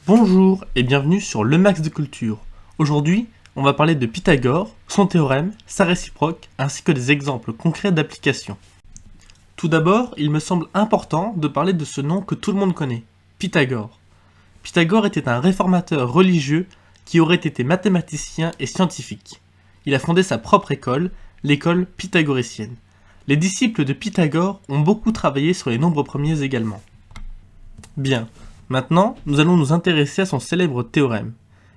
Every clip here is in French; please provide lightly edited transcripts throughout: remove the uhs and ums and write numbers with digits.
Bonjour et bienvenue sur Le Max de Culture. Aujourd'hui, on va parler de Pythagore, son théorème, sa réciproque, ainsi que des exemples concrets d'application. Tout d'abord, il me semble important de parler de ce nom que tout le monde connaît, Pythagore. Pythagore était un réformateur religieux qui aurait été mathématicien et scientifique. Il a fondé sa propre école, l'école pythagoricienne. Les disciples de Pythagore ont beaucoup travaillé sur les nombres premiers également. Bien. Maintenant, nous allons nous intéresser à son célèbre théorème.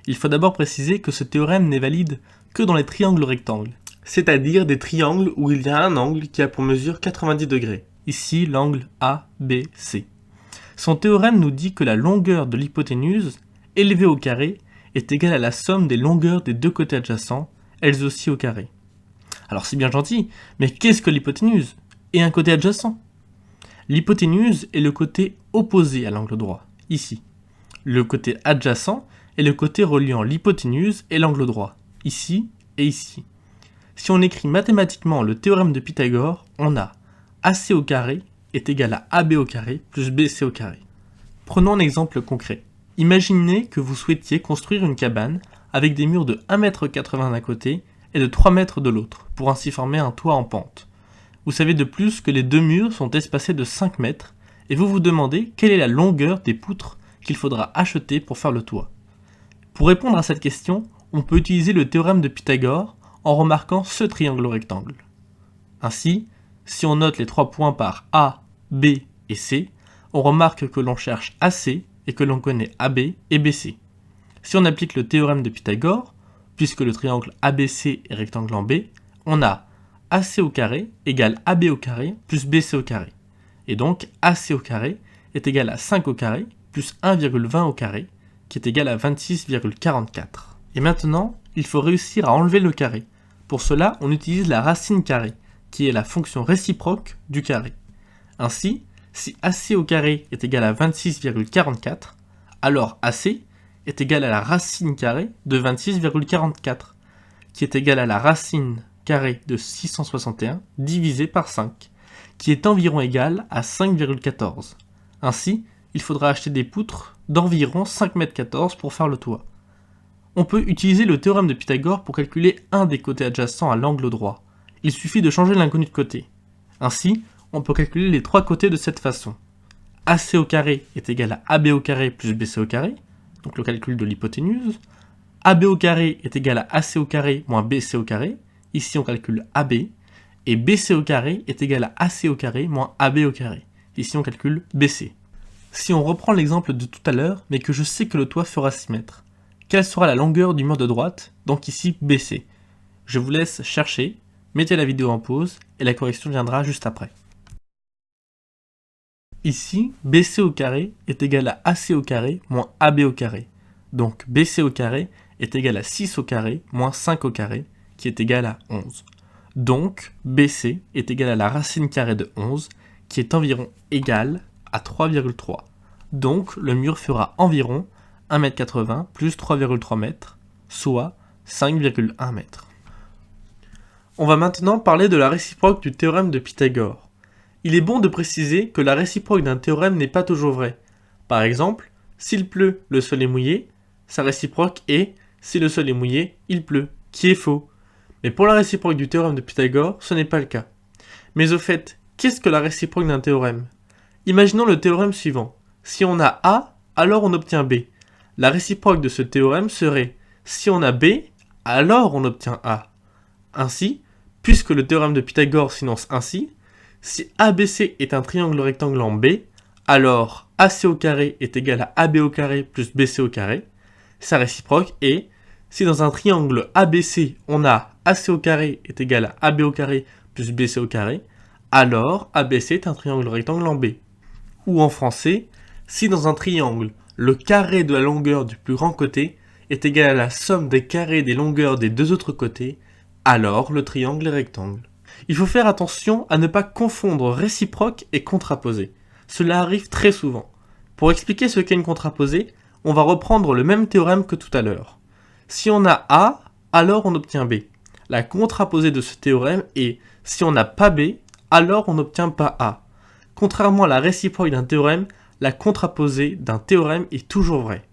Il faut d'abord préciser que ce théorème n'est valide que dans les triangles rectangles, c'est-à-dire des triangles où il y a un angle qui a pour mesure 90 degrés, ici l'angle ABC. Son théorème nous dit que la longueur de l'hypoténuse, élevée au carré, est égale à la somme des longueurs des deux côtés adjacents, elles aussi au carré. Alors c'est bien gentil, mais qu'est-ce que l'hypoténuse et un côté adjacent? L'hypoténuse est le côté opposé à l'angle droit, ici. Le côté adjacent est le côté reliant l'hypoténuse et l'angle droit, ici et ici. Si on écrit mathématiquement le théorème de Pythagore, on a AC au carré est égal à AB au carré plus BC au carré. Prenons un exemple concret. Imaginez que vous souhaitiez construire une cabane avec des murs de 1,80 m d'un côté et de 3 m de l'autre, pour ainsi former un toit en pente. Vous savez de plus que les deux murs sont espacés de 5 mètres, et vous vous demandez quelle est la longueur des poutres qu'il faudra acheter pour faire le toit. Pour répondre à cette question, on peut utiliser le théorème de Pythagore en remarquant ce triangle rectangle. Ainsi, si on note les 3 points par A, B et C, on remarque que l'on cherche AC et que l'on connaît AB et BC. Si on applique le théorème de Pythagore, puisque le triangle ABC est rectangle en B, on a AC au carré égale AB au carré plus BC au carré. Et donc AC au carré est égal à 5 au carré plus 1,20 au carré, qui est égal à 26,44. Et maintenant, il faut réussir à enlever le carré. Pour cela, on utilise la racine carrée, qui est la fonction réciproque du carré. Ainsi, si AC au carré est égal à 26,44, alors AC est égal à la racine carrée de 26,44, qui est égal à la racine carré de 661 divisé par 5, qui est environ égal à 5,14. Ainsi, il faudra acheter des poutres d'environ 5,14 m pour faire le toit. On peut utiliser le théorème de Pythagore pour calculer un des côtés adjacents à l'angle droit. Il suffit de changer l'inconnu de côté. Ainsi, on peut calculer les trois côtés de cette façon. AC au carré est égal à AB au carré plus BC au carré, donc le calcul de l'hypoténuse. AB au carré est égal à AC au carré moins BC au carré, ici on calcule AB, et BC au carré est égal à AC au carré moins AB au carré, ici on calcule BC. Si on reprend l'exemple de tout à l'heure, mais que je sais que le toit fera 6 mètres, quelle sera la longueur du mur de droite, donc ici BC? Je vous laisse chercher, mettez la vidéo en pause, et la correction viendra juste après. Ici, BC au carré est égal à AC au carré moins AB au carré, donc BC au carré est égal à 6 au carré moins 5 au carré, qui est égal à 11. Donc, BC est égal à la racine carrée de 11, qui est environ égale à 3,3. Donc, le mur fera environ 1,80 m plus 3,3 m, soit 5,1 m. On va maintenant parler de la réciproque du théorème de Pythagore. Il est bon de préciser que la réciproque d'un théorème n'est pas toujours vraie. Par exemple, s'il pleut, le sol est mouillé, sa réciproque est si le sol est mouillé, il pleut, qui est faux. Mais pour la réciproque du théorème de Pythagore, ce n'est pas le cas. Mais au fait, qu'est-ce que la réciproque d'un théorème? Imaginons le théorème suivant. Si on a A, alors on obtient B. La réciproque de ce théorème serait si on a B, alors on obtient A. Ainsi, puisque le théorème de Pythagore s'énonce ainsi, si ABC est un triangle rectangle en B, alors AC au carré est égal à AB au carré plus BC au carré. Sa réciproque est si dans un triangle ABC on a AC au carré est égal à AB au carré plus BC au carré, alors ABC est un triangle rectangle en B. Ou en français, si dans un triangle le carré de la longueur du plus grand côté est égal à la somme des carrés des longueurs des deux autres côtés, alors le triangle est rectangle. Il faut faire attention à ne pas confondre réciproque et contraposé. Cela arrive très souvent. Pour expliquer ce qu'est une contraposée, on va reprendre le même théorème que tout à l'heure. Si on a A, alors on obtient B. La contraposée de ce théorème est si on n'a pas B, alors on n'obtient pas A. Contrairement à la réciproque d'un théorème, la contraposée d'un théorème est toujours vraie.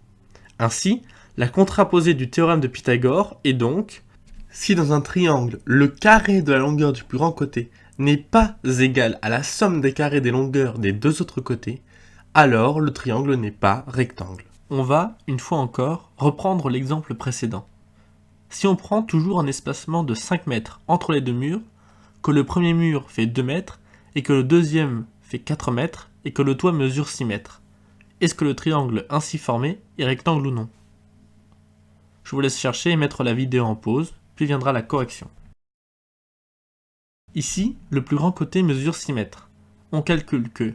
Ainsi, la contraposée du théorème de Pythagore est donc: si dans un triangle, le carré de la longueur du plus grand côté n'est pas égal à la somme des carrés des longueurs des deux autres côtés, alors le triangle n'est pas rectangle. On va, une fois encore, reprendre l'exemple précédent. Si on prend toujours un espacement de 5 mètres entre les deux murs, que le premier mur fait 2 mètres, et que le deuxième fait 4 mètres, et que le toit mesure 6 mètres, est-ce que le triangle ainsi formé est rectangle ou non? Je vous laisse chercher et mettre la vidéo en pause, puis viendra la correction. Ici, le plus grand côté mesure 6 mètres. On calcule que,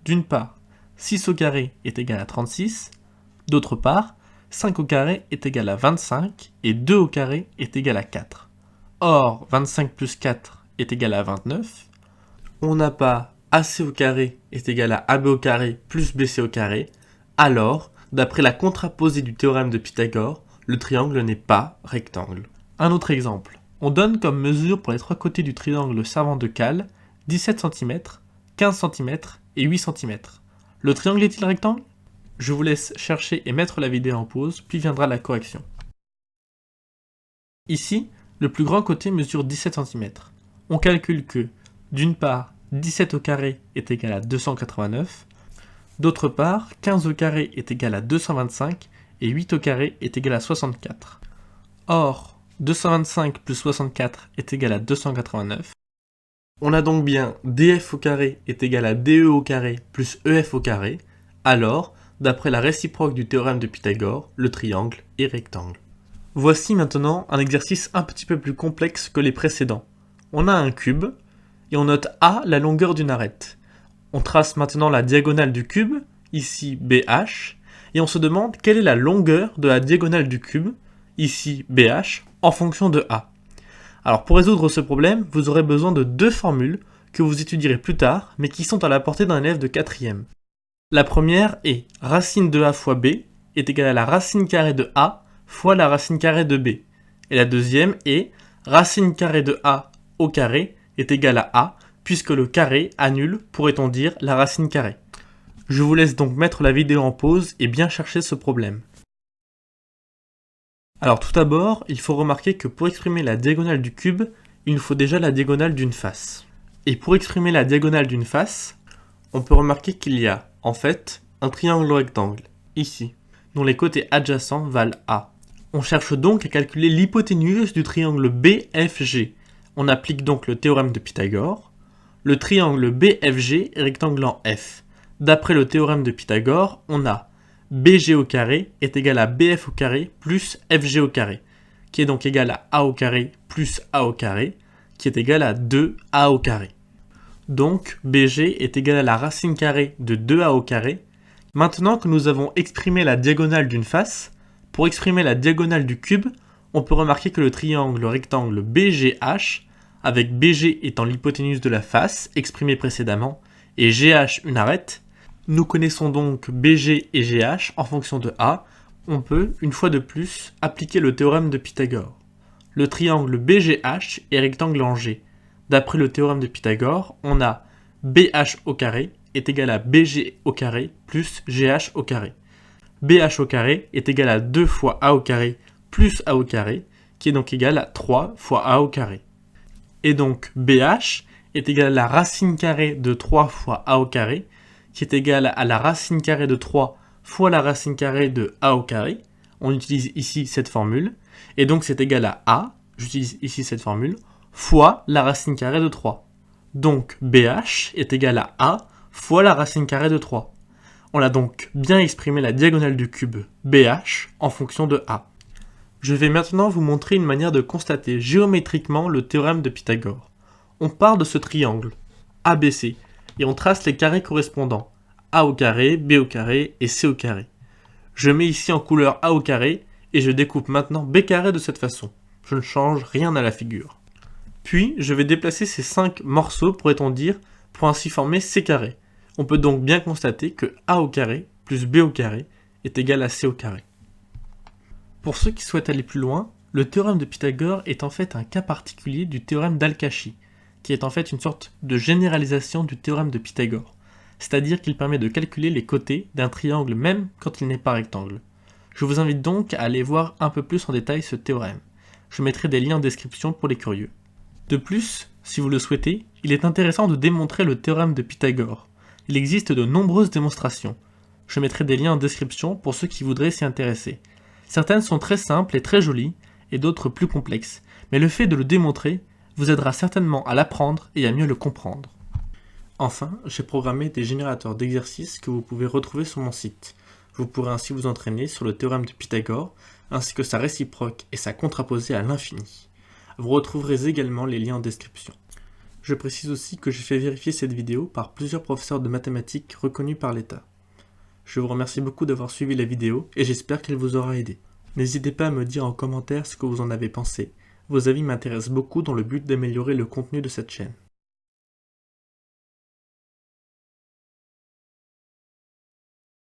d'une part, 6 au carré est égal à 36, d'autre part, 5 au carré est égal à 25, et 2 au carré est égal à 4. Or, 25 plus 4 est égal à 29. On n'a pas AC au carré est égal à AB au carré plus BC au carré. Alors, d'après la contraposée du théorème de Pythagore, le triangle n'est pas rectangle. Un autre exemple. On donne comme mesure pour les trois côtés du triangle servant de cale 17 cm, 15 cm et 8 cm. Le triangle est-il rectangle? Je vous laisse chercher et mettre la vidéo en pause, puis viendra la correction. Ici, le plus grand côté mesure 17 cm. On calcule que, d'une part, 17 au carré est égal à 289, d'autre part, 15 au carré est égal à 225, et 8 au carré est égal à 64. Or, 225 plus 64 est égal à 289. On a donc bien DF au carré est égal à DE au carré plus EF au carré. Alors, d'après la réciproque du théorème de Pythagore, le triangle est rectangle. Voici maintenant un exercice un petit peu plus complexe que les précédents. On a un cube, et on note A la longueur d'une arête. On trace maintenant la diagonale du cube, ici BH, et on se demande quelle est la longueur de la diagonale du cube, ici BH, en fonction de A. Alors pour résoudre ce problème, vous aurez besoin de deux formules que vous étudierez plus tard, mais qui sont à la portée d'un élève de 4e. La première est racine de A fois B est égale à la racine carrée de A fois la racine carrée de B. Et la deuxième est racine carrée de A au carré est égal à A, puisque le carré annule, pourrait-on dire, la racine carrée. Je vous laisse donc mettre la vidéo en pause et bien chercher ce problème. Alors tout d'abord, il faut remarquer que pour exprimer la diagonale du cube, il nous faut déjà la diagonale d'une face. Et pour exprimer la diagonale d'une face, on peut remarquer qu'il y a, en fait, un triangle rectangle, ici, dont les côtés adjacents valent A. On cherche donc à calculer l'hypoténuse du triangle BFG. On applique donc le théorème de Pythagore. Le triangle BFG est rectangle en F. D'après le théorème de Pythagore, on a BG au carré est égal à BF au carré plus FG au carré, qui est donc égal à A au carré plus A au carré, qui est égal à 2A au carré. Donc BG est égal à la racine carrée de 2A au carré. Maintenant que nous avons exprimé la diagonale d'une face, pour exprimer la diagonale du cube, on peut remarquer que le triangle rectangle BGH, avec BG étant l'hypoténuse de la face, exprimée précédemment, et GH une arête, nous connaissons donc BG et GH en fonction de A, on peut, une fois de plus, appliquer le théorème de Pythagore. Le triangle BGH est rectangle en G. D'après le théorème de Pythagore, on a BH au carré est égal à BG au carré plus GH au carré. BH au carré est égal à 2 fois A au carré plus A au carré, qui est donc égal à 3 fois A au carré. Et donc BH est égal à la racine carrée de 3 fois A au carré, qui est égal à la racine carrée de 3 fois la racine carrée de A au carré. On utilise ici cette formule, et donc c'est égal à A, j'utilise ici cette formule, fois la racine carrée de 3. Donc BH est égal à A fois la racine carrée de 3. On a donc bien exprimé la diagonale du cube BH en fonction de A. Je vais maintenant vous montrer une manière de constater géométriquement le théorème de Pythagore. On part de ce triangle ABC et on trace les carrés correspondants A au carré, B au carré et C au carré. Je mets ici en couleur A au carré et je découpe maintenant B carré de cette façon. Je ne change rien à la figure. Puis je vais déplacer ces 5 morceaux, pourrait-on dire, pour ainsi former C carré. On peut donc bien constater que A au carré plus B au carré est égal à C au carré. Pour ceux qui souhaitent aller plus loin, le théorème de Pythagore est en fait un cas particulier du théorème d'Al-Kashi, qui est en fait une sorte de généralisation du théorème de Pythagore, c'est-à-dire qu'il permet de calculer les côtés d'un triangle même quand il n'est pas rectangle. Je vous invite donc à aller voir un peu plus en détail ce théorème. Je mettrai des liens en description pour les curieux. De plus, si vous le souhaitez, il est intéressant de démontrer le théorème de Pythagore. Il existe de nombreuses démonstrations. Je mettrai des liens en description pour ceux qui voudraient s'y intéresser. Certaines sont très simples et très jolies, et d'autres plus complexes, mais le fait de le démontrer vous aidera certainement à l'apprendre et à mieux le comprendre. Enfin, j'ai programmé des générateurs d'exercices que vous pouvez retrouver sur mon site. Vous pourrez ainsi vous entraîner sur le théorème de Pythagore, ainsi que sa réciproque et sa contraposée à l'infini. Vous retrouverez également les liens en description. Je précise aussi que j'ai fait vérifier cette vidéo par plusieurs professeurs de mathématiques reconnus par l'État. Je vous remercie beaucoup d'avoir suivi la vidéo et j'espère qu'elle vous aura aidé. N'hésitez pas à me dire en commentaire ce que vous en avez pensé. Vos avis m'intéressent beaucoup dans le but d'améliorer le contenu de cette chaîne.